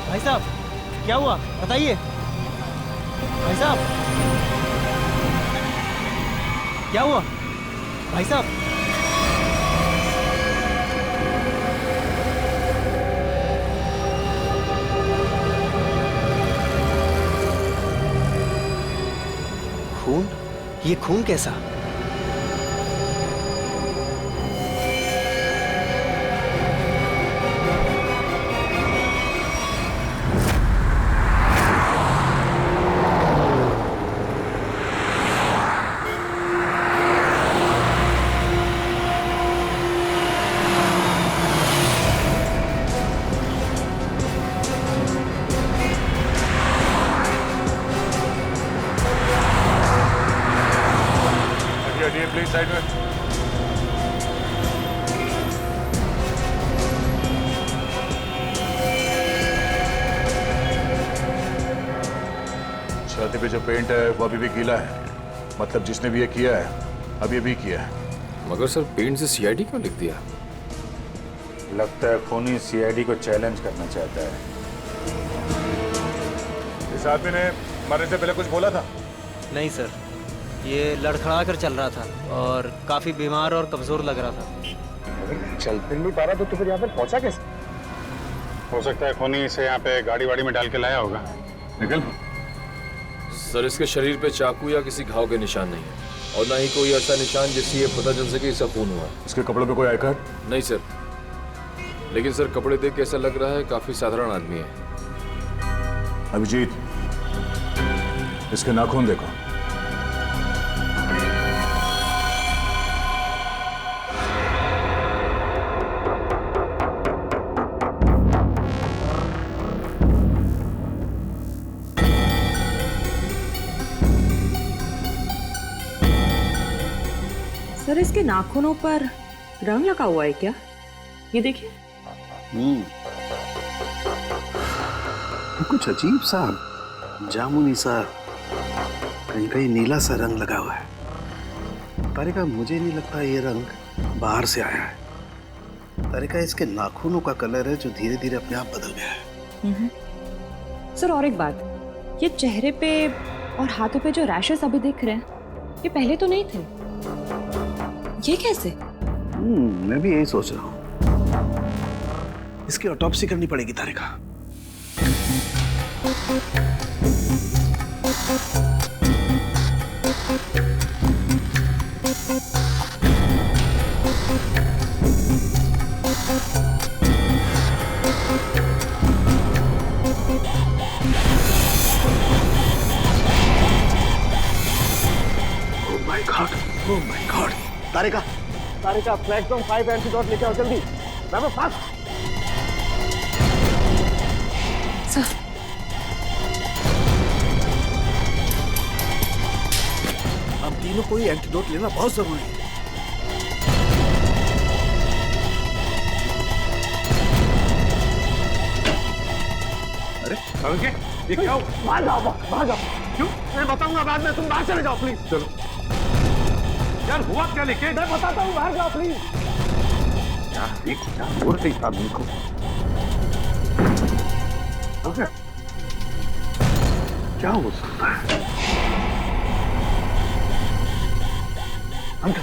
भाई साहब क्या हुआ बताइए। भाई साहब क्या हुआ भाई साहब? खून? ये खून कैसा? प्लीज साइड में। छाती पे जो पेंट है वो अभी भी गीला है, मतलब जिसने भी ये किया है अभी भी किया है। मगर सर पेंट से सीआईडी क्यों लिख दिया? लगता है खूनी सीआईडी को चैलेंज करना चाहता है। इस आदमी ने मरने से पहले कुछ बोला था? नहीं सर, ये लड़खड़ा कर चल रहा था और काफी बीमार और कमजोर लग रहा था। चल फिर नहीं पा रहा तो फिर यहाँ पे पहुंचा कैसे? हो सकता है खूनी इसे यहाँ पे गाड़ी वाड़ी में डाल के लाया होगा। निकल। सर इसके शरीर पे चाकू या किसी घाव के निशान नहीं है और ना ही कोई ऐसा निशान जिससे ये पता चल सके इसका खून हुआ। इसके कपड़ों पे कोई आई कार्ड? नहीं सर, लेकिन सर कपड़े देख के ऐसा लग रहा है काफी साधारण आदमी है। अभिजीत, इसके नाखून देखो। सर इसके नाखूनों पर रंग लगा हुआ है क्या? ये देखिए। कुछ अजीब सा जामुनी सा, कहीं कहीं नीला सा रंग लगा हुआ है। तारिका मुझे नहीं लगता ये रंग बाहर से आया है। तारिका इसके नाखूनों का कलर है जो धीरे धीरे अपने आप बदल गया है। सर और एक बात, ये चेहरे पे और हाथों पे जो रैशेस अभी दिख रहे हैं ये पहले तो नहीं थे। ये कैसे? मैं भी यही सोच रहा हूँ। इसकी ऑटोप्सी करनी पड़ेगी Tarika. Oh my god. Tarika, Tarika flagstone 5 antidote लेके आओ जल्दी। मैं फास्ट। सर हम तीनों को ये एंटीडोट लेना बहुत जरूरी है। अरे ये क्या हो? बाहर जाओ, बाहर जाओ। क्यों? मैं बताऊंगा बाद में, तुम बाहर चले जाओ प्लीज। चलो यार, हुआ क्या? लेके मैं बताता हूँ, बाहर जाओ प्लीज। यार एक क्या हो रही है आदमी को? क्या हो सकता है?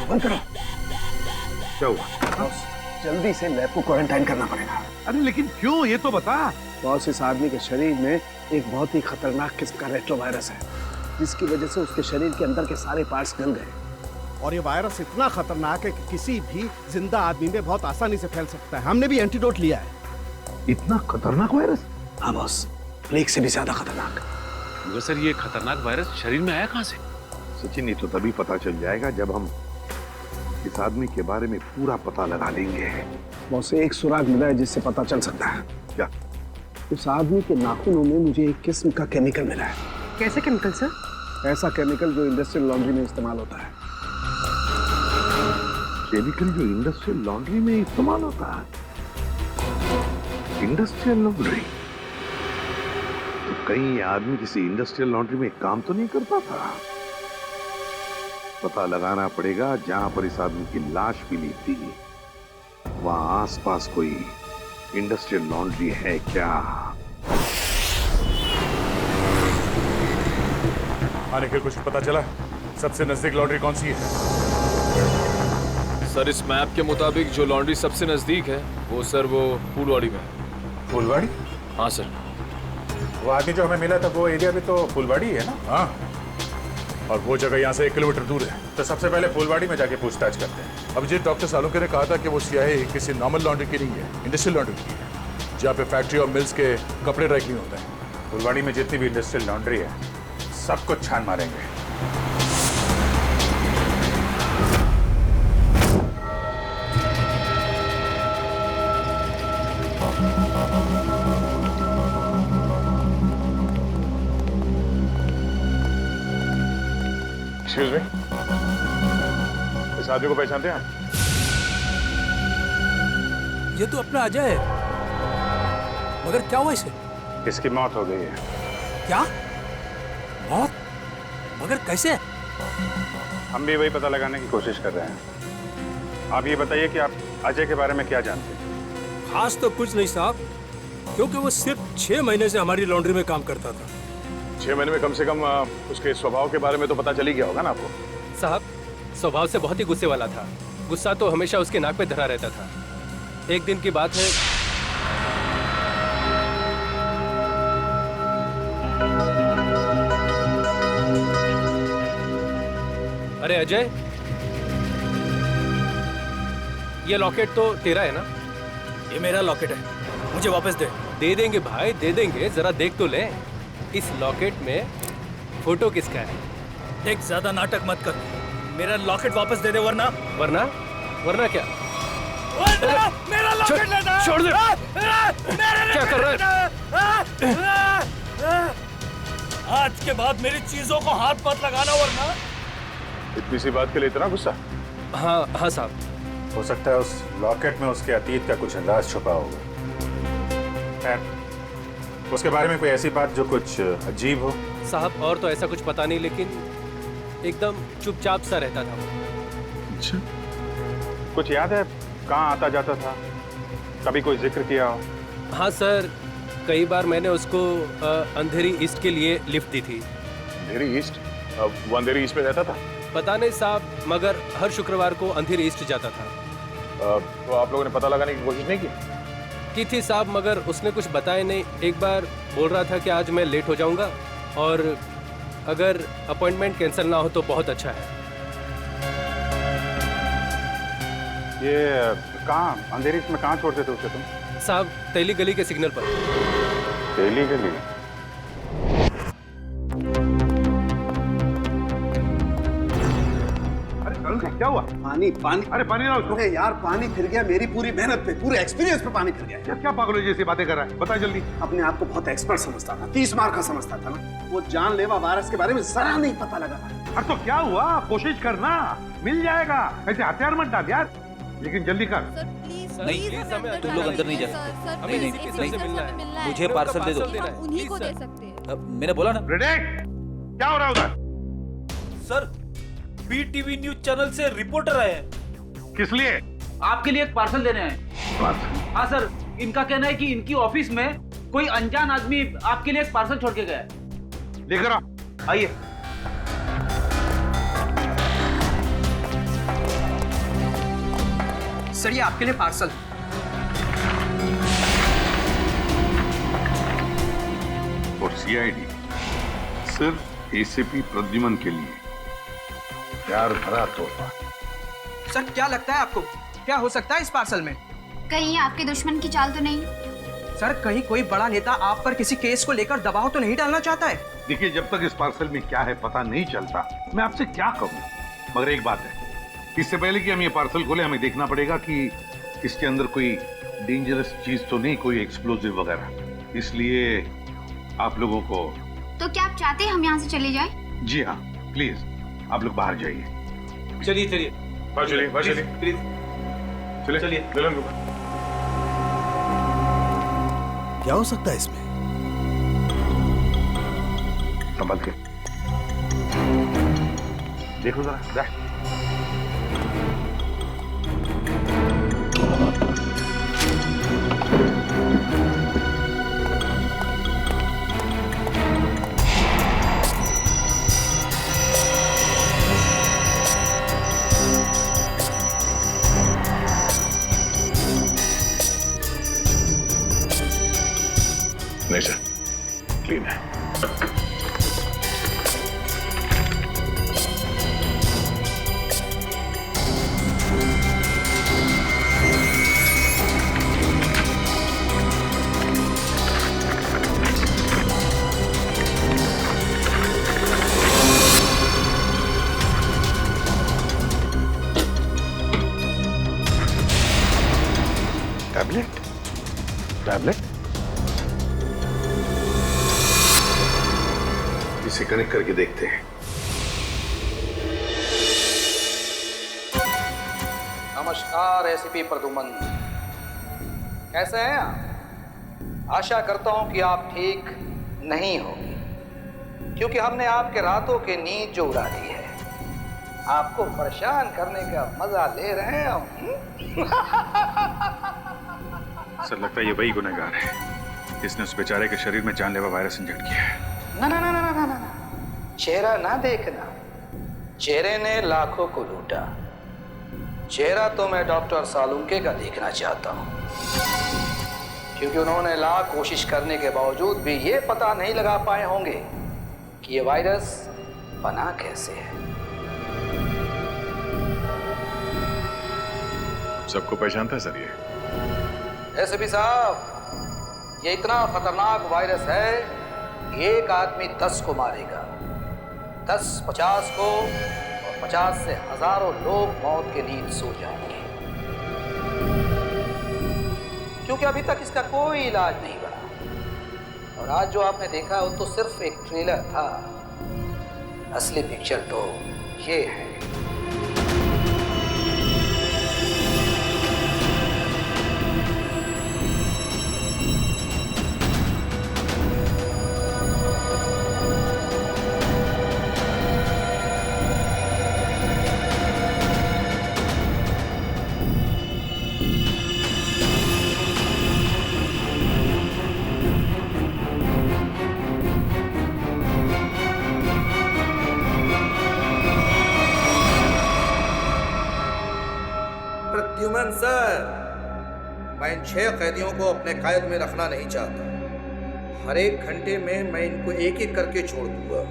बंद करो। क्या हुआ? जल्दी से लैब को क्वारंटाइन करना पड़ेगा। अरे लेकिन क्यों, ये तो बता। बॉस, इस आदमी के शरीर में एक बहुत ही खतरनाक किस्म का रेट्रो वायरस है, जिसकी वजह से उसके शरीर के अंदर के सारे पार्ट्स गल गए और ये वायरस इतना खतरनाक है कि किसी भी जिंदा आदमी में बहुत आसानी से फैल सकता है। हमने भी एंटीडोट लिया है। इतना खतरनाक वायरस? हाँ बॉस, प्लेग से भी ज्यादा खतरनाक। मगर सर ये खतरनाक वायरस शरीर में आया कहाँ से? सचिन, ये तो तभी पता चल जाएगा जब हम इस आदमी के बारे में पूरा पता लगा लेंगे। बॉस, एक सुराग मिला है जिससे पता चल सकता है। क्या? उस आदमी के नाखूनों में मुझे एक किस्म का केमिकल मिला है। कैसे केमिकल सर? ऐसा केमिकल जो इंडस्ट्रियल लॉन्ड्री में इस्तेमाल होता है। केमिकल जो इंडस्ट्रियल लॉन्ड्री में इस्तेमाल होता है? Industrial laundry? तो कहीं ये आदमी किसी इंडस्ट्रियल लॉन्ड्री में काम तो नहीं करता था? पता लगाना पड़ेगा जहां पर इस आदमी की लाश मिली थी, वहां आसपास कोई इंडस्ट्रियल लॉन्ड्री है क्या? आने के कुछ पता चला? सबसे नजदीक लॉन्ड्री कौन सी है? सर इस मैप के मुताबिक जो लॉन्ड्री सबसे नजदीक है वो फूलवाड़ी में है। फुलवाड़ी? हाँ सर। वो आदमी जो हमें मिला था वो एरिया भी तो फुलवाड़ी है ना? हाँ, और वो जगह यहाँ से 1 किलोमीटर दूर है। तो सबसे पहले फुलवाड़ी में जाके पूछताछ करते हैं। अभिजीत, डॉक्टर सालुंके ने कहा था कि वो स्याही किसी नॉर्मल लॉन्ड्री की नहीं है, इंडस्ट्रियल लॉन्ड्री की है, जहाँ पे फैक्ट्री और मिल्स के कपड़े ड्राई क्लीन होते हैं। फुलवाड़ी में जितनी भी इंडस्ट्रियल लॉन्ड्री है सब कुछ छान मारेंगे। एक्सक्यूज मी, इस आदमी को पहचानते हैं? ये तो अपना अजय है। मगर क्या हुआ इसे? इसकी मौत हो गई है। क्या मौत? मगर कैसे? हम भी वही पता लगाने की कोशिश कर रहे हैं। आप ये बताइए कि आप अजय के बारे में क्या जानते हैं? खास तो कुछ नहीं साहब, क्योंकि वो सिर्फ 6 महीने से हमारी लॉन्ड्री में काम करता था। 6 महीने में कम से कम उसके स्वभाव के बारे में तो पता चल ही गया होगा ना आपको? साहब स्वभाव से बहुत ही गुस्से वाला था। गुस्सा तो हमेशा उसके नाक पे धरा रहता था। एक दिन की बात है, अरे अजय, ये लॉकेट तो तेरा है ना? ये मेरा लॉकेट है, मुझे वापस दे। दे देंगे भाई, दे देंगे, जरा देख तो ले। इस लॉकेट में फोटो किसका है? देख, ज्यादा नाटक मत कर, मेरा लॉकेट वापस दे दे, वरना वरना क्या? मेरा लॉकेट लेना! छोड़ दे! क्या कर रहा है? आज के बाद मेरी चीजों को हाथ मत लगाना, वरना। इतनी सी बात के लिए इतना गुस्सा? हाँ साहब। हो सकता है उस लॉकेट में उसके अतीत का कुछ राज छुपा होगा। खैर, उसके बारे में कोई ऐसी बात जो कुछ अजीब हो? साहब और तो ऐसा कुछ पता नहीं, लेकिन एकदम चुपचाप सा रहता था वो। अच्छा, कुछ याद है कहाँ आता जाता था? कभी कोई जिक्र किया हो? हाँ सर, कई बार मैंने उसको अंधेरी ईस्ट के लिए लिफ्ट दी थी। अंधेरी ईस्ट? वो अंधेरी ईस्ट में रहता था? पता नहीं साहब, मगर हर शुक्रवार को अंधेरी ईस्ट जाता था। तो आप लोगों ने पता लगाने की कोशिश नहीं की थी साहब, मगर उसने कुछ बताया नहीं। एक बार बोल रहा था कि आज मैं लेट हो जाऊंगा और अगर अपॉइंटमेंट कैंसिल ना हो तो बहुत अच्छा है। ये कहाँ, अंधेरी में कहाँ छोड़ते थे उसे तुम? साहब तेली गली के सिग्नल पर। तेली गली? क्या हुआ? पानी। अरे पानी ना उसको। अरे यार, पानी फिर गया मेरी पूरी मेहनत पे, पूरे एक्सपीरियंस पे पानी फिर गया। यार क्या पागलों जैसी बातें कर रहा है? बता जल्दी। अपने आप को बहुत एक्सपर्ट समझता था, 30 मार का समझता था ना। वो जानलेवा वायरस के बारे में जरा नहीं पता लगा। अरे तो क्या हुआ? कोशिश करना, मिल जाएगा। ऐसे हथियार मत डाल यार, लेकिन जल्दी कर। नहीं, तुम लोग अंदर नहीं जा सकते। हमें नहीं मिलना है। मुझे पार्सल दे दो। उन्हीं को दे सकते हैं। मैंने बोला ना। प्रेडिक्ट, क्या हो रहा है उधर? सर, बीटीवी न्यूज चैनल से रिपोर्टर आए हैं। किस लिए? आपके लिए एक पार्सल देने आए। पार्सल? हाँ सर, इनका कहना है कि इनकी ऑफिस में कोई अनजान आदमी आपके लिए एक पार्सल छोड़ के गया है। लेकर आओ। आइए। सर, ये आपके लिए पार्सल। और सीआईडी सिर्फ एसीपी प्रद्युमन के लिए। प्यार भरा तोहफा। सर क्या लगता है आपको, क्या हो सकता है इस पार्सल में? कहीं आपके दुश्मन की चाल तो नहीं? सर कहीं कोई बड़ा नेता आप पर किसी केस को लेकर दबाव तो नहीं डालना चाहता है? देखिए, जब तक इस पार्सल में क्या है पता नहीं चलता, मैं आपसे क्या कहूँ। मगर एक बात है, इससे पहले कि हम ये पार्सल खोले, हमें देखना पड़ेगा कि इसके अंदर कोई डेंजरस चीज तो नहीं, कोई एक्सप्लोजिव वगैरह। इसलिए आप लोगों को। तो क्या आप चाहते हैं हम यहाँ से चले जाएं? जी हाँ, प्लीज आप लोग बाहर जाइए। चलिए चलिए बाहर चलिए, बाहर चलिए, प्लीज चलिए चलिए। दुल्हन को क्या हो सकता है इसमें? संभल के देखो जरा। नहीं सर, क्लीन है। टैबलेट? टैबलेट? इसे कनेक्ट करके देखते हैं। नमस्कार एसीपी प्रद्युमन, कैसे हैं आप? आशा करता हूं कि आप ठीक नहीं होंगे, क्योंकि हमने आपके रातों की नींद जो उड़ा दी है, आपको परेशान करने का मजा ले रहे हैं हम। सर लगता है ये वही गुनहगार है, इसने उस बेचारे के शरीर में जानलेवा वायरस इंजेक्ट किया है। ना ना ना ना ना ना, चेहरा ना देखना, चेहरे ने लाखों को लूटा, चेहरा तो मैं डॉक्टर सालुंके का देखना चाहता हूं, क्योंकि उन्होंने लाख कोशिश करने के बावजूद भी ये पता नहीं लगा पाए होंगे कि ये वायरस बना कैसे है। सबको पहचानता है सर ये? एसपी साहब, ये इतना खतरनाक वायरस है, एक आदमी 10 को मारेगा, 10 50 को, और 50 से हजारों लोग मौत के नींद सो जाएंगे, क्योंकि अभी तक इसका कोई इलाज नहीं बना। और आज जो आपने देखा वो तो सिर्फ एक ट्रेलर था, असली पिक्चर तो ये है। प्रद्युमन सर, मैं इन 6 कैदियों को अपने कैद में रखना नहीं चाहता। हर एक घंटे में मैं इनको एक एक करके छोड़ दूंगा,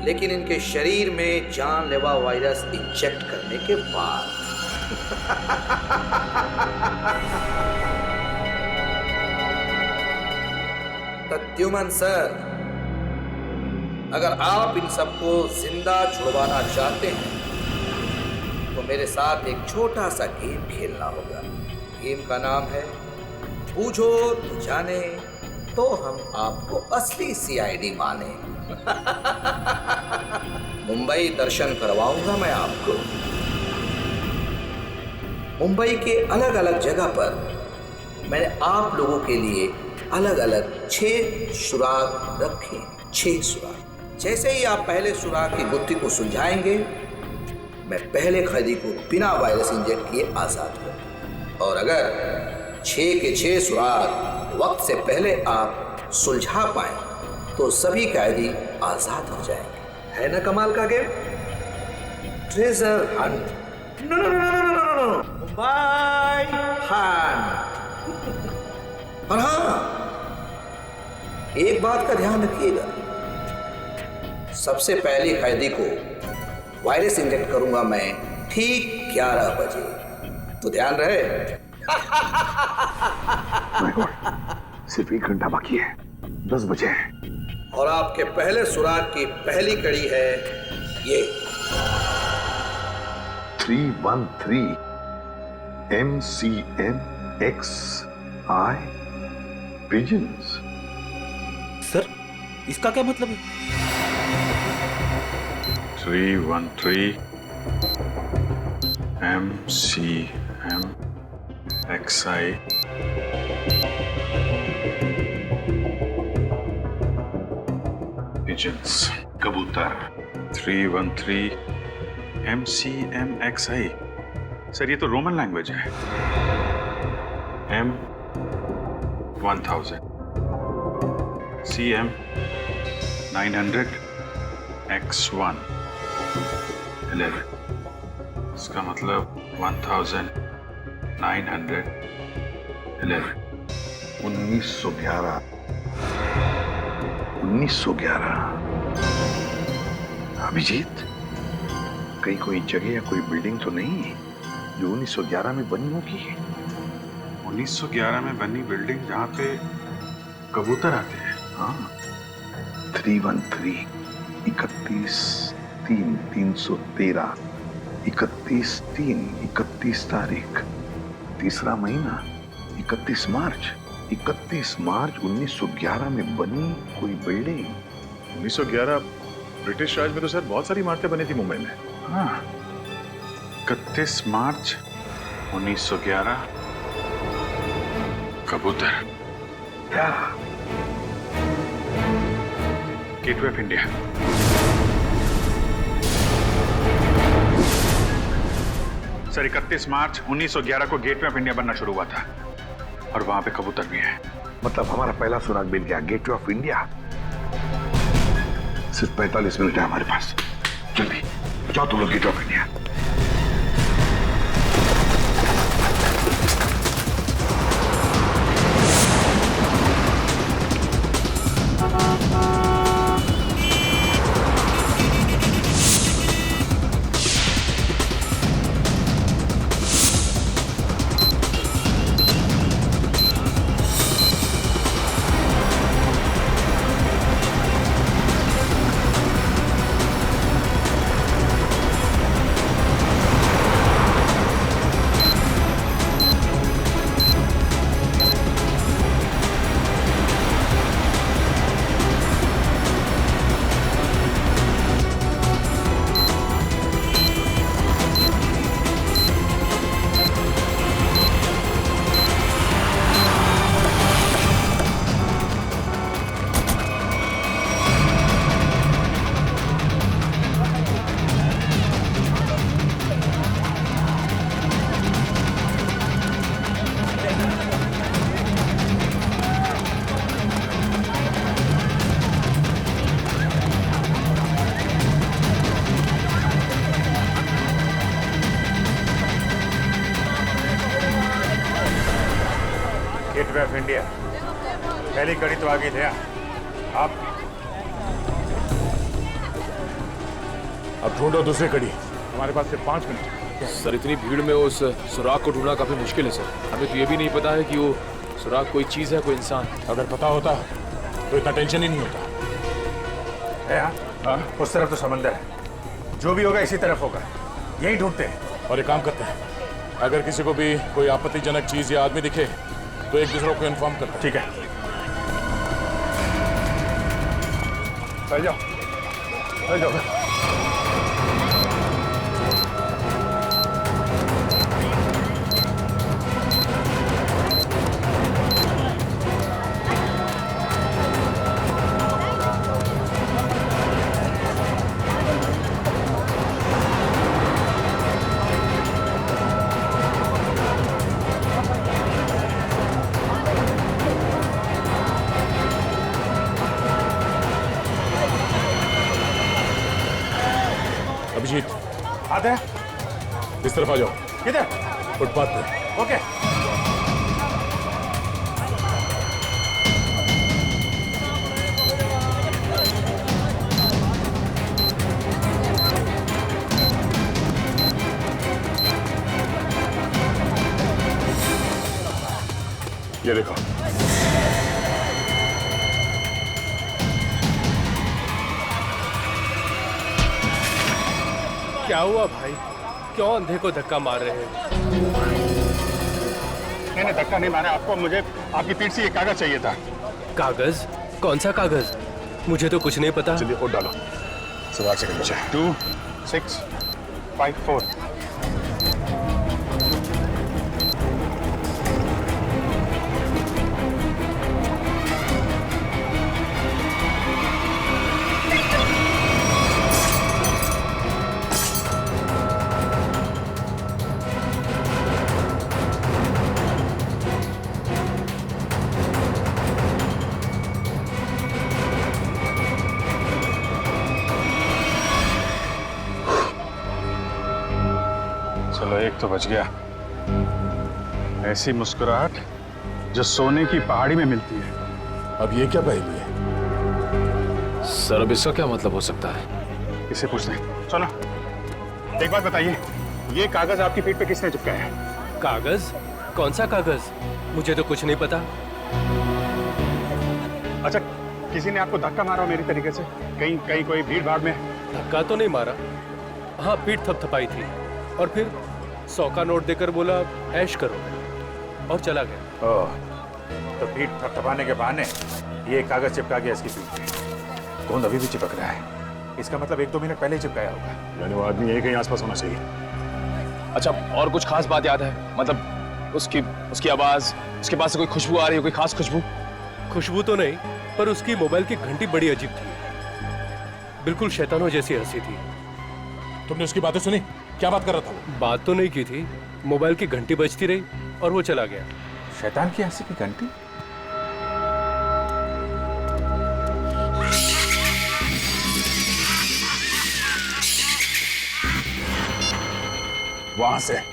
लेकिन इनके शरीर में जानलेवा वायरस इंजेक्ट करने के बाद। प्रद्युमन सर, अगर आप इन सबको जिंदा छुड़वाना चाहते हैं तो मेरे साथ एक छोटा सा गेम खेलना होगा। गेम का नाम है बूझो तो जाने, तो हम आपको असली सीआईडी माने। मुंबई दर्शन करवाऊंगा मैं आपको। मुंबई के अलग अलग जगह पर मैंने आप लोगों के लिए अलग अलग 6 सुराग रखे। 6 सुराग। जैसे ही आप पहले सुराग की गुत्थी को सुलझाएंगे, मैं पहले कैदी को बिना वायरस इंजेक्ट किए आजाद कर, और अगर 6 के 6 सुराग वक्त से पहले आप सुलझा पाए तो सभी कैदी आजाद हो जाएंगे। है ना कमाल का game? Treasure hunt. No no no no no no no, Mumbai hunt. और हाँ, एक बात का ध्यान रखिएगा, सबसे पहले कैदी को वायरस इंजेक्ट करूंगा मैं ठीक 11 बजे, तो ध्यान रहे। My God, सिर्फ 1 घंटा बाकी है, 10 बजे है। और आपके पहले सुराग की पहली कड़ी है ये 313 MCMXI pigeons। सर, इसका क्या मतलब है? 313 MCMXI pigeons, कबूतर। 313 MCMXI। सर ये तो रोमन लैंग्वेज है। M1000 CM 900 X1 11। इसका मतलब 1911। 1911। 1911। अभिजीत, कहीं कोई जगह या कोई बिल्डिंग तो नहीं जो 1911 में बनी होगी? 1911 में बनी बिल्डिंग जहाँ पे कबूतर आते हैं। हाँ, 313 31 3 313 31 3 31 तारीख, तीसरा महीना 31 मार्च। 31 मार्च 1911 में बनी कोई बिल्डिंग। 1911 ब्रिटिश राज में तो सर बहुत सारी इमारतें बनी थी मुंबई में। हाँ, 31 मार्च 1911 कबूतर। क्या? Gateway of India. सर 31 मार्च 1911 को गेटवे ऑफ इंडिया बनना शुरू हुआ था और वहां पे कबूतर भी है। मतलब हमारा पहला सुराग मिल गया, गेटवे ऑफ इंडिया। सिर्फ 45 मिनट है हमारे पास, जल्दी जाओ तुम लोग gateway of India. Gateway of India पहली कड़ी तो आगे थे आप। अब ढूंढो दूसरी कड़ी, हमारे पास सिर्फ 5 मिनट। सर इतनी भीड़ में उस सुराग को ढूंढना काफी मुश्किल है सर। हमें तो ये भी नहीं पता है कि वो सुराग कोई चीज है, कोई इंसान। अगर पता होता तो इतना टेंशन ही नहीं होता है। हाँ, उस तरफ तो समंदर है, जो भी होगा इसी तरफ होगा, यही ढूंढते हैं। और एक काम करते हैं, अगर किसी को भी कोई आपत्तिजनक चीज या आदमी दिखे तो एक दूसरे को इन्फॉर्म करते हैं। ठीक है, चल जाओ, चल जाओ। अभिजीत आते हैं, इस तरफ आ जाओ। किधर? फुटपाथ पे। ओके। ये देखो। क्या हुआ भाई? क्यों अंधे को धक्का मार रहे हैं? नहीं धक्का नहीं मारा आपको, मुझे आपकी पीठ से ये कागज चाहिए था। कागज? कौन सा कागज? मुझे तो कुछ नहीं पता। चलिए कोड डालो। सवाल से मुझे 2 6 5 4। चलो एक तो बच गया। ऐसी मुस्कुराहट जो सोने की पहाड़ी में मिलती है। अब ये क्या पहेली है? सर अब इसका क्या मतलब हो सकता है? इसे पूछते हैं। सुनो, एक बात बताइए, ये कागज आपकी पीठ पे किसने चिपकाया है? कागज? कौन सा कागज? मुझे तो कुछ नहीं पता। अच्छा, किसी ने आपको धक्का मारा मेरी तरीके से? कहीं कोई भीड़ भाड़ में? धक्का तो नहीं मारा। हाँ, पीठ थपथपाई थी और फिर 100 का नोट देकर बोला ऐश करो और चला गया। ओह, तो पीठ थपथपाने के बहाने ये कागज चिपका गया इसकी पीठ पे। गोंद अभी भी चिपक रहा है। इसका मतलब 1-2 मिनट पहले चिपकाया होगा। यानी वो आदमी यही कहीं आसपास होना चाहिए। अच्छा, और कुछ खास बात याद है? मतलब उसकी आवाज, उसके पास से कोई खुशबू आ रही है, कोई खास खुशबू? खुशबू तो नहीं, पर उसकी मोबाइल की घंटी बड़ी अजीब थी। बिल्कुल शैतानों जैसी हंसी थी। तुमने उसकी बातें सुनी? क्या बात कर रहा था वो? बात तो नहीं की थी, मोबाइल की घंटी बजती रही और वो चला गया। शैतान की हंसी की घंटी? वहां से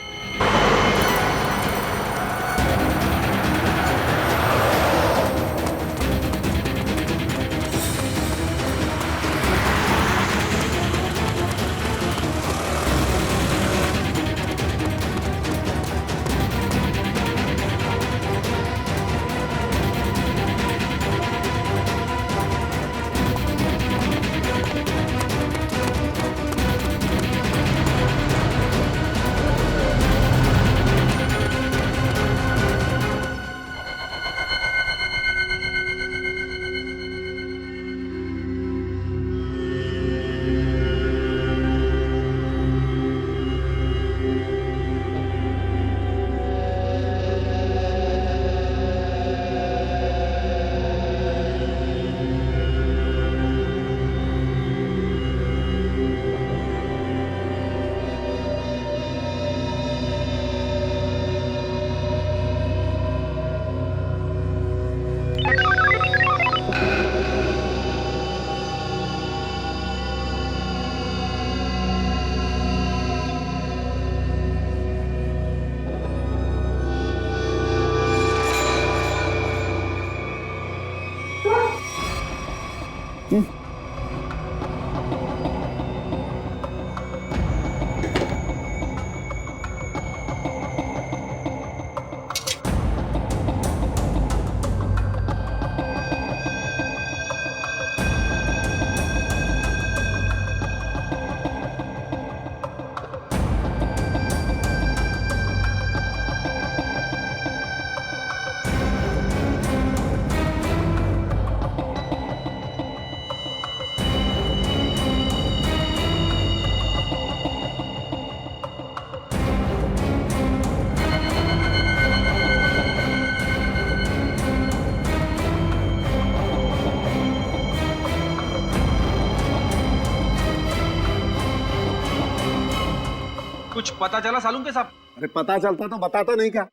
कुछ पता चला सालून के साहब? अरे पता चलता तो बताता नहीं क्या?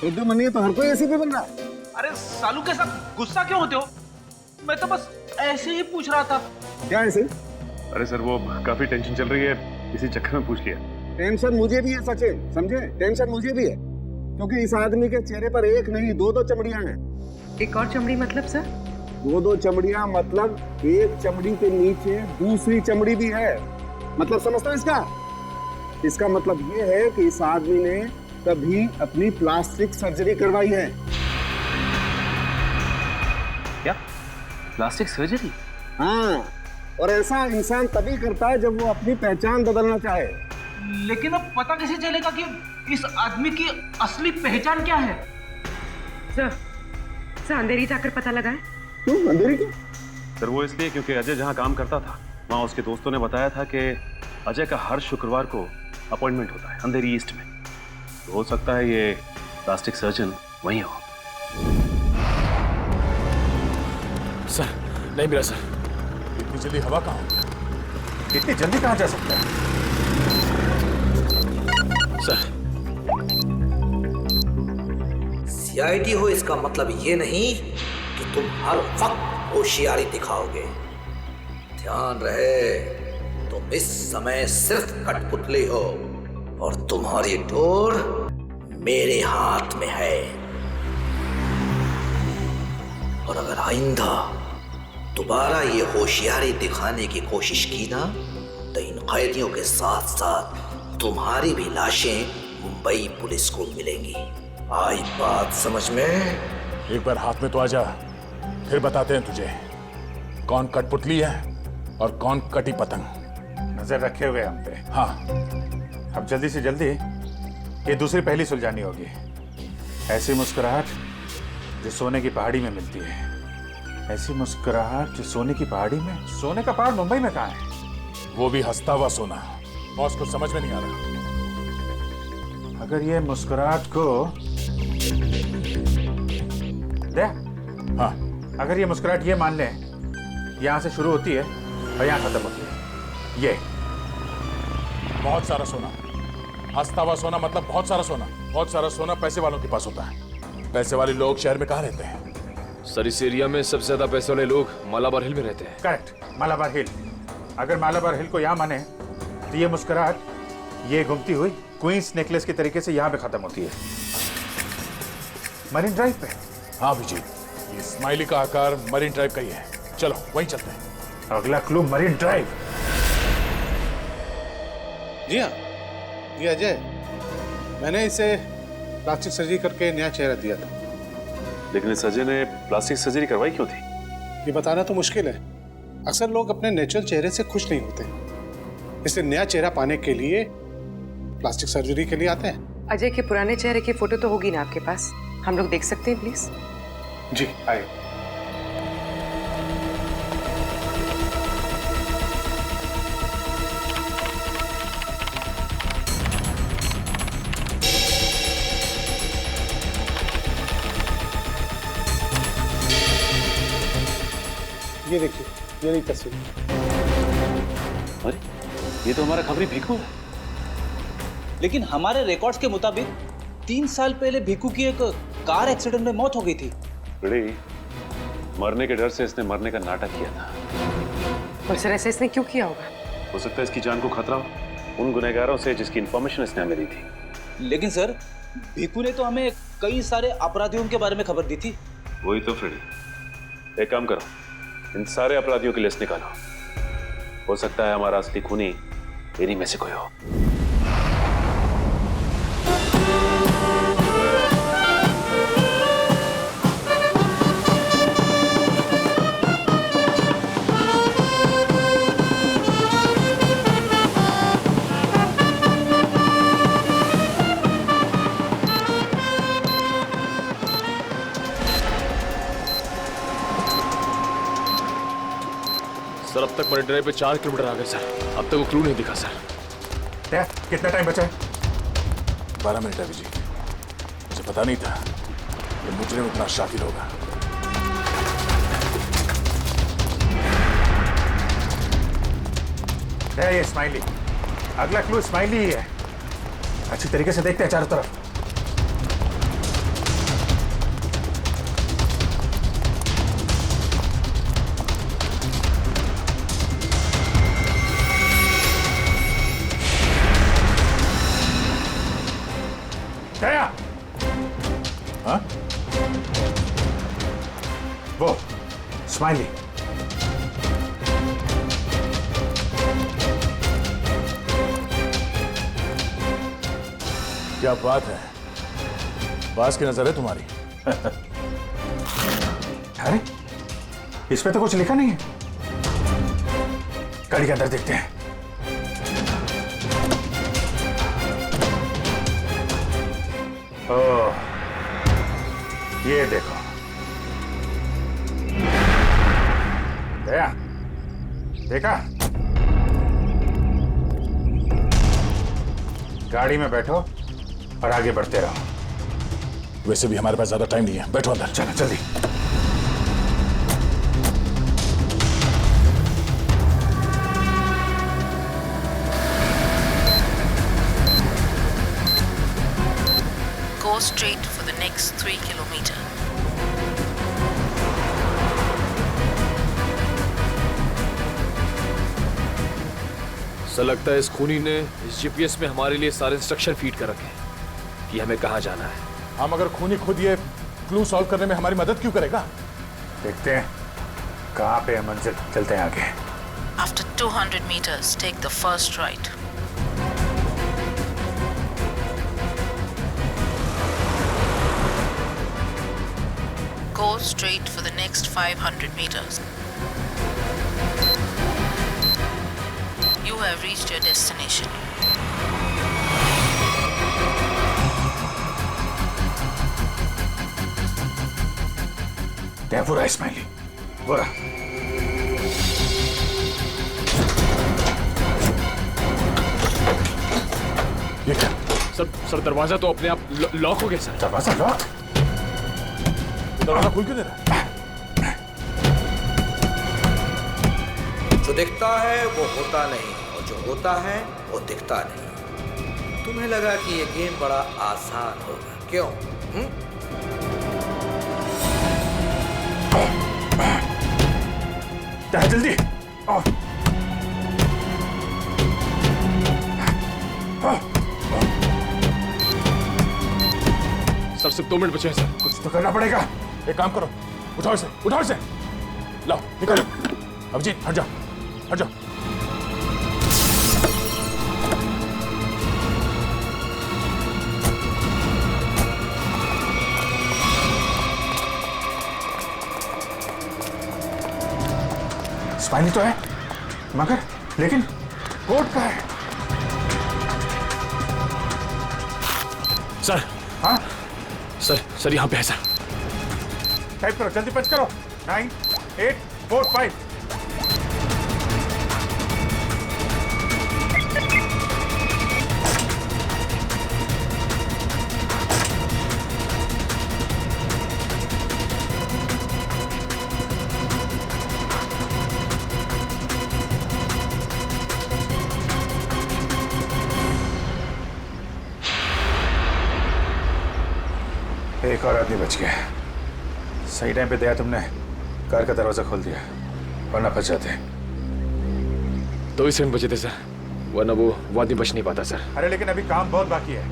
रुद्र मनी है तो हर कोई एसीपी बन रहा। अरे सालू के साथ गुस्सा क्यों होते हो? मैं तो बस ऐसे ही पूछ रहा था। क्या ऐसे? अरे सर वो काफी टेंशन चल रही है, इसी चक्कर में पूछ लिया। टेंशन मुझे भी है सचिन, समझे? टेंशन मुझे भी है क्योंकि इस आदमी के चेहरे पर एक नहीं 2-2 चमड़ियां हैं। एक और चमड़ी मतलब सर? 2-2 चमड़ियां मतलब एक चमड़ी के नीचे दूसरी चमड़ी भी है। मतलब समझता है इसका? इसका मतलब ये है कि इस आदमी ने कभी अपनी प्लास्टिक सर्जरी करवाई है? क्या प्लास्टिक सर्जरी? हाँ, और ऐसा इंसान तभी करता है जब वो अपनी पहचान बदलना चाहे। लेकिन अब पता कैसे चलेगा कि इस आदमी की असली पहचान क्या है? सर अंधेरी जाकर पता लगा है। क्यों अंधेरी क्यों? सर वो इसलिए क्योंकि अजय जहाँ काम करता था वहाँ उसके दोस्तों ने बताया था कि अजय का हर शुक्रवार को अपॉइंटमेंट होता है अंधेरी ईस्ट में। तो हो सकता है ये प्लास्टिक सर्जन वहीं हो। सर नहीं मिला सर। इतनी जल्दी हवा कहाँ हो गया? इतनी जल्दी कहाँ जा सकता है? सर सीआईडी हो इसका मतलब ये नहीं कि तुम हर वक्त होशियारी दिखाओगे। ध्यान रहे, तुम इस समय सिर्फ कठपुतली हो और तुम्हारी डोर मेरे हाथ में है। और अगर आइंदा दोबारा ये होशियारी दिखाने की कोशिश की ना, तो इन कैदियों के साथ साथ तुम्हारी भी लाशें मुंबई पुलिस को मिलेंगी। आई बात समझ में? एक बार हाथ में तो आ जा, फिर बताते हैं तुझे कौन कठपुतली है और कौन कटी पतंग। नजर रखे हुए हम पे। हाँ, अब जल्दी से जल्दी ये दूसरी पहली सुलझानी होगी। ऐसी मुस्कुराहट जो सोने की पहाड़ी में मिलती है। ऐसी मुस्कुराहट जो सोने की पहाड़ी में। सोने का पहाड़ मुंबई में कहाँ है? वो भी हंसता हुआ सोना। बॉस को समझ में नहीं आ रहा। अगर ये मुस्कुराहट को दे, हाँ, अगर ये मुस्कुराहट ये मान ले यहां से शुरू होती है और यहां खत्म होती है। ये बहुत सारा सोना, हंसता हुआ सोना मतलब बहुत सारा सोना। बहुत सारा सोना पैसे वालों के पास होता है। पैसे वाले लोग शहर में कहाँ रहते हैं? सर इस एरिया में सबसे ज्यादा पैसे वाले लोग मालाबार हिल में रहते हैं। करेक्ट, मालाबार हिल। अगर मालाबार हिल को यहाँ माने तो ये मुस्कुराहट ये घूमती हुई क्वींस नेकलेस के तरीके से यहाँ पे खत्म होती है, मरीन ड्राइव पे। हाँ अभिजीत, ये स्माइली का आकार मरीन ड्राइव का ही है। चलो वहीं चलते हैं। अगला क्लू मरीन ड्राइव। जी हाँ, जी अजय, मैंने इसे प्लास्टिक सर्जरी करके नया चेहरा दिया था। लेकिन इस अजय ने प्लास्टिक सर्जरी करवाई क्यों थी? ये बताना तो मुश्किल है। अक्सर लोग अपने नेचुरल चेहरे से खुश नहीं होते, इसलिए नया चेहरा पाने के लिए प्लास्टिक सर्जरी के लिए आते हैं। अजय के पुराने चेहरे की फोटो तो होगी ना आपके पास? हम लोग देख सकते हैं प्लीज? जी आइए। ये देखिए, ये रही तस्वीर। अरे ये तो हमारा खबरी भिखू है। लेकिन हमारे रिकॉर्ड्स के मुताबिक 3 साल पहले भिखू की एक कार एक्सीडेंट में मौत हो गई थी। बड़ी मरने के डर से इसने मरने का नाटक किया था। और सर ऐसा इसने क्यों किया होगा? हो सकता है इसकी जान को खतरा हो उन गुनहगारों से जिसकी इंफॉर्मेशन इसने हमें दी थी। लेकिन सर भिखू ने तो हमें कई सारे अपराधियों के बारे में खबर दी थी। वही तो फ्रेडी, एक काम करो, इन सारे अपराधियों की लिस्ट निकालो। हो सकता है हमारा असली खूनी इन्हीं में से कोई हो। सर अब तक मरीन ड्राइव पे 4 किलोमीटर आ गए सर। अब तक वो क्लू नहीं दिखा सर। कितना टाइम बचा है? 12 मिनट है विजय। मुझे पता नहीं था कि मुजरिम इतना शातिर होगा। ये स्माइली, अगला क्लू स्माइली ही है। अच्छी तरीके से देखते हैं चारों तरफ। दया, हाँ? वो स्माइली। क्या बात है, बास की नजर है तुम्हारी। अरे इस पे तो कुछ लिखा नहीं है। गाड़ी के अंदर देखते हैं। ओह, ये देखो। दया, देखा? गाड़ी में बैठो और आगे बढ़ते रहो। वैसे भी हमारे पास ज्यादा टाइम नहीं है, बैठो अंदर। चलो जल्दी। Go straight for the next 3 kilometers. ऐसा लगता है इस खूनी ने इस जीपीएस में हमारे लिए सारे इंस्ट्रक्शन फीड कर रखे हैं कि हमें कहाँ जाना है। हम अगर खूनी खुद ये क्लू सॉल्व करने में हमारी मदद क्यों करेगा? देखते हैं कहाँ पे है मंजिल। चलते हैं आगे। After 200 meters, take the first right. Go straight for the next 500 meters. You have reached your destination. क्या बुरा इस्माइली, बुरा। ये क्या? सर दरवाजा तो अपने आप लॉक हो गया सर। दरवाजा लॉक? दरवाजा खुल क्यों नहीं रहा? जो दिखता है वो होता नहीं और जो होता है वो दिखता नहीं। तुम्हें लगा कि ये गेम बड़ा आसान होगा, क्यों? जल्दी। सर सिर्फ 2 मिनट बचे हैं सर। कुछ तो करना पड़ेगा। एक काम करो, उठाओ इसे, उठाओ इसे। लाओ निकलो। अभिजीत हट जाओ, हट जाओ। स्पाइनी तो है मगर लेकिन कोट का है। सर। हाँ सर यहाँ पे है सर। टाइप करो, जल्दी पंच करो। 9 8 4 5। एक और आदमी बच गया। सही टाइम पे दया तुमने कार का दरवाजा खोल दिया, वरना फंस जाते। 2 ही सेकंड बचे थे सर, वरना वो आदमी बच नहीं पाता सर। अरे लेकिन अभी काम बहुत बाकी है।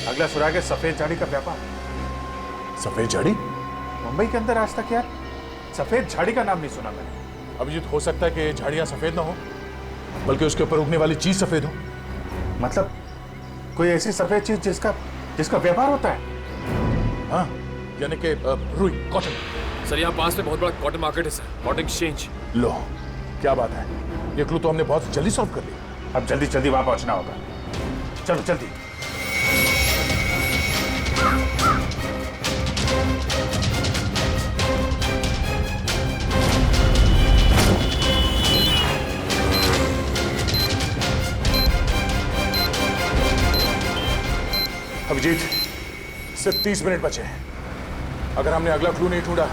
अगला सुराग है सफेद झाड़ी का व्यापार। सफेद झाड़ी? मुंबई के अंदर आज तक यार सफेद झाड़ी का नाम नहीं सुना मैंने। अभिजीत हो सकता है कि झाड़ियां सफेद ना हो, बल्कि उसके ऊपर उगने वाली चीज सफेद हो। मतलब कोई ऐसी सफेद चीज जिसका व्यापार होता है। हाँ, यानी कि रुई, कॉटन। सर यहाँ पास में बहुत बड़ा कॉटन मार्केट है सर, कॉटन एक्सचेंज। लो क्या बात है, ये क्लू तो हमने बहुत जल्दी सॉल्व कर लिया। अब जल्दी जल्दी वहां पहुंचना होगा। चलो जल्दी। अभिजीत सिर्फ 30 मिनट बचे हैं। अगर हमने अगला क्लू नहीं ढूंढा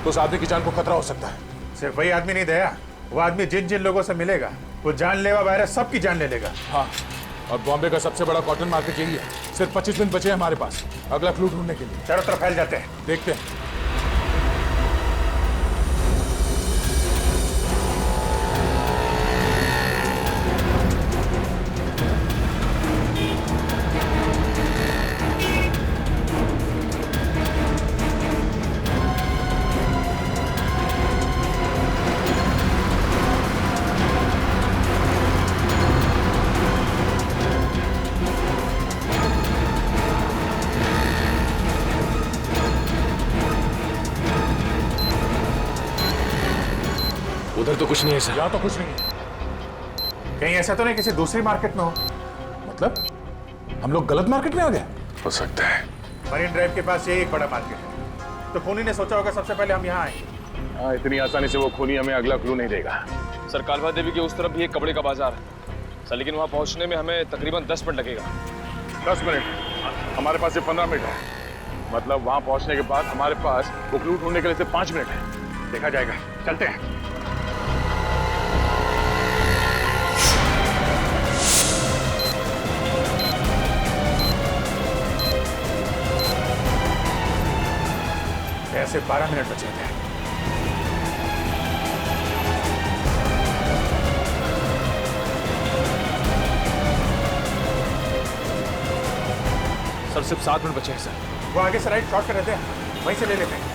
तो उस आदमी की जान को खतरा हो सकता है। सिर्फ वही आदमी नहीं दया, वो आदमी जिन जिन लोगों से मिलेगा वो जानलेवा वायरस सबकी जान ले लेगा। हाँ, और बॉम्बे का सबसे बड़ा कॉटन मार्केट यही है। सिर्फ 25 मिनट बचे हैं हमारे पास अगला क्लू ढूंढने के लिए। चारों तरफ फैल जाते हैं, देखते हैं। उधर तो कुछ नहीं है सर। यहाँ तो कुछ नहीं है। कहीं ऐसा तो नहीं किसी दूसरी मार्केट में हो? मतलब हम लोग गलत मार्केट में आ गए? हो सकता है। मरीन ड्राइव के पास यही एक बड़ा मार्केट है, तो खूनी ने सोचा होगा सबसे पहले हम यहाँ आएंगे। हाँ, इतनी आसानी से वो खूनी हमें अगला क्लू नहीं देगा। सर, कालवा देवी के उस तरफ भी एक कपड़े का बाजार है सर, लेकिन वहाँ पहुँचने में हमें तकरीबन 10 मिनट लगेगा। 10 मिनट? हमारे पास सिर्फ 15 मिनट है। मतलब वहाँ पहुँचने के बाद हमारे पास वो क्लू ढूंढने के लिए सिर्फ 5 मिनट है। देखा जाएगा, चलते हैं। ऐसे 12 मिनट बचे थे। सर, सिर्फ 7 मिनट बचे हैं सर। वो आगे से राइट शॉर्ट कर रहते हैं, वहीं से ले लेते हैं।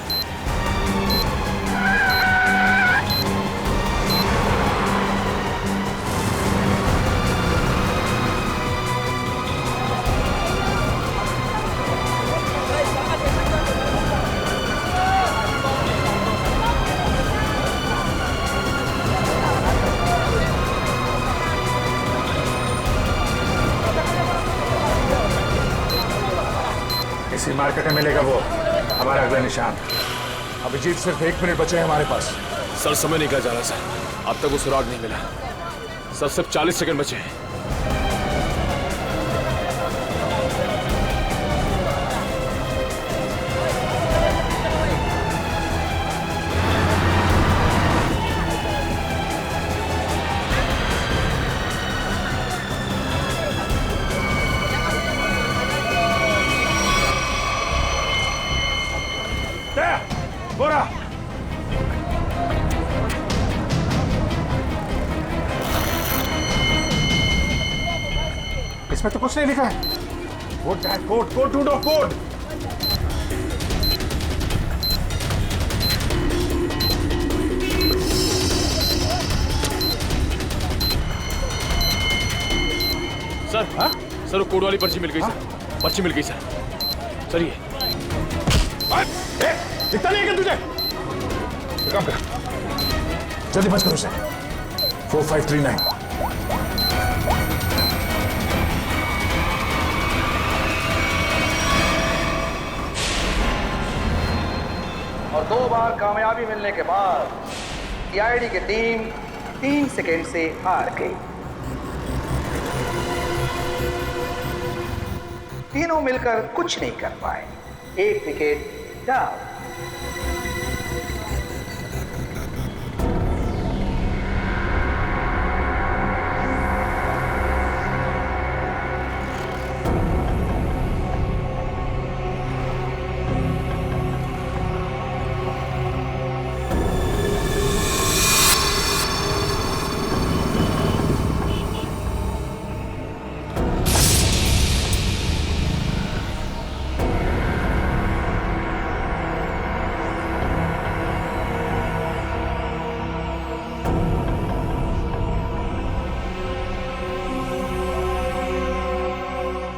इसी मार्केट में मिलेगा वो हमारा अगला निशान। अभिजीत, सिर्फ 1 मिनट बचे हैं हमारे पास। सर, समय निकल जा रहा सर, अब तक वो सुराग नहीं मिला सर। सिर्फ 40 सेकंड बचे हैं। बोरा इसमें तो कुछ नहीं लिखा है। कोड कोड कोड ढूंढो, कोड। सर, हाँ? सर, वो कोड वाली पर्ची मिल गई सर। पर्ची मिल गई सर। सर, ये दिखता नहीं है क्या तुझे? काम कर, जल्दी बच करो उसे। 4539। और 2 बार कामयाबी मिलने के बाद सीआईडी की टीम 3 सेकेंड से हार गई। तीनों मिलकर कुछ नहीं कर पाए। 1 विकेट डाउन।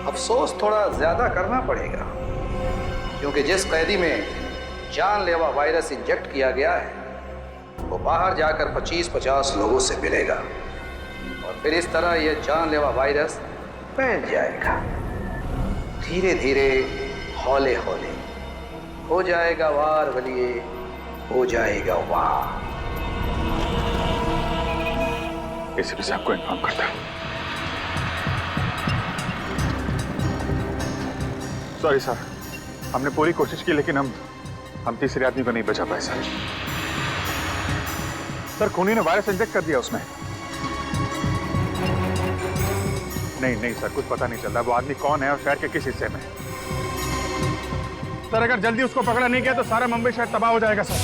अफसोस थोड़ा ज्यादा करना पड़ेगा, क्योंकि जिस कैदी में जानलेवा वायरस इंजेक्ट किया गया है वो बाहर जाकर 25-50 लोगों से मिलेगा और फिर इस तरह यह जानलेवा वायरस फैल जाएगा। धीरे धीरे, हौले हौले हो जाएगा वार वलिए, हो जाएगा वार। एसीपी साहब को इन्फॉर्म करता हूं। सॉरी सर, हमने पूरी कोशिश की लेकिन हम तीसरे आदमी को नहीं बचा पाए सर। सर, खूनी ने वायरस इंजेक्ट कर दिया उसमें। नहीं सर, कुछ पता नहीं चल रहा वो आदमी कौन है और शहर के किस हिस्से में। सर, अगर जल्दी उसको पकड़ा नहीं गया तो सारा मुंबई शहर तबाह हो जाएगा सर।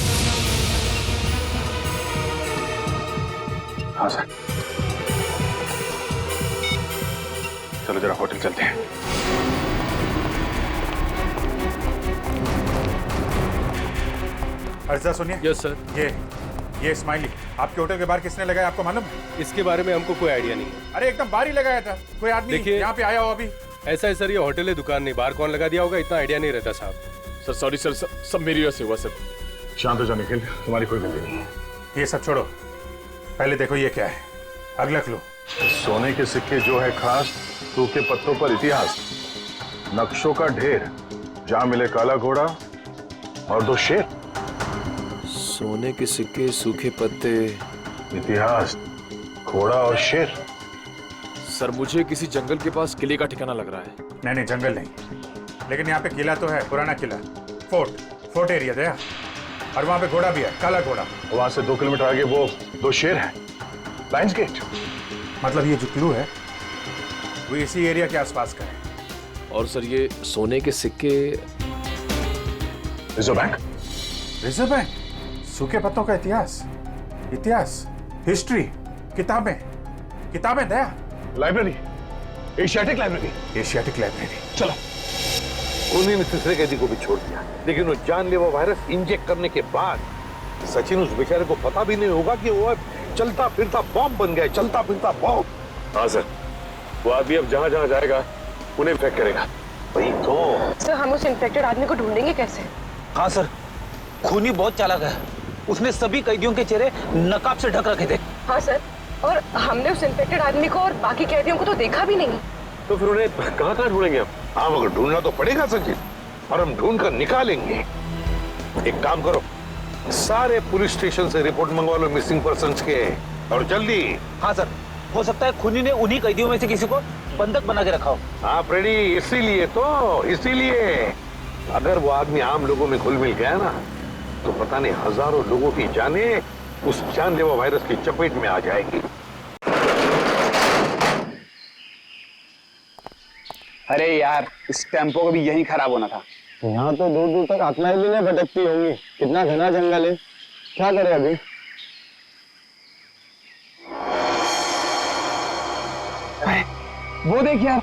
हाँ सर, चलो जरा होटल चलते हैं। अर्जा सुनिए। Yes sir. ये स्माइली आपके होटल के बाहर किसने लगाया, आपको मालूम है? इसके बारे में हमको कोई आइडिया नहीं है। अरे एकदम बाहर ही लगाया था, कोई आदमी यहाँ पे आया हो अभी? ऐसा है सर, ये होटल है, दुकान नहीं। बाहर कौन लगा दिया होगा इतना आइडिया नहीं रहता साहब। सर सॉरी सर, सब मेरी वजह से हुआ सर। शांत हो जा निखिल, तुम्हारी कोई गलती नहीं है। ये सब छोड़ो, पहले देखो ये क्या है। अगला क्लू। सोने के सिक्के जो है खास, सूखे पत्तों पर इतिहास, नक्शों का ढेर, जहां मिले काला घोड़ा और 2 शेर। सोने के सिक्के, सूखे पत्ते, इतिहास, घोड़ा और शेर। सर मुझे किसी जंगल के पास किले का ठिकाना लग रहा है। नहीं जंगल नहीं, लेकिन यहाँ पे किला तो है, पुराना किला, फोर्ट एरिया दया। और वहां पे घोड़ा भी है, काला घोड़ा। वहां से 2 किलोमीटर आगे वो 2 शेर है, लायंस गेट। मतलब ये जो क्लू है वो इसी एरिया के आसपास का है। और सर ये सोने के सिक्के, रिजर्व बैंक। रिजर्व बैंक, सूखे पत्तों का इतिहास, हिस्ट्री, किताबें दया। Library, Asiatic library. चलो। खूनी ने तीसरे कैदी को भी छोड़ दिया, लेकिन वो जानलेवा वायरस इंजेक्ट करने के बाद सचिन उस बेचारे को पता भी नहीं होगा कि वो चलता फिरता बॉम्ब बन गया, चलता फिरता बॉम्ब। हाँ सर, वो आदमी अब जहां जहां जाएगा उन्हें इन्फेक्ट करेगा। वही तो। सर हम उस इन्फेक्टेड आदमी को ढूंढेंगे कैसे? हाँ सर, खूनी बहुत चालाक है। उसने सभी कैदियों के चेहरे नकाब से ढक रखे थे। हाँ सर, और हमने उस इन्फेक्टेड आदमी को और बाकी कैदियों को तो देखा भी नहीं। तो फिर उन्हें कहाँ ढूंढेंगे हम? हाँ मगर ढूंढना तो पड़ेगा सचिन, और हम ढूंढ कर निकालेंगे। एक काम करो, सारे पुलिस स्टेशन से रिपोर्ट मंगवा लो मिसिंग पर्सन्स के, और जल्दी। हाँ सर, हो सकता है खूनी ने उन्हीं कैदियों में से किसी को बंधक बना के रखा हो। हाँ फ्रेडी, इसीलिए अगर वो आदमी आम लोगों में घुल मिल गया ना, तो पता नहीं हजारों लोगों की जानें उस जानलेवा वायरस की चपेट में आ जाएगी। अरे यार, इस टेम्पो को भी यही खराब होना था। यहाँ तो दूर दूर तक आत्माएं भी नहीं भटकती होंगी, कितना घना जंगल है। क्या करें अभी? वो देख यार,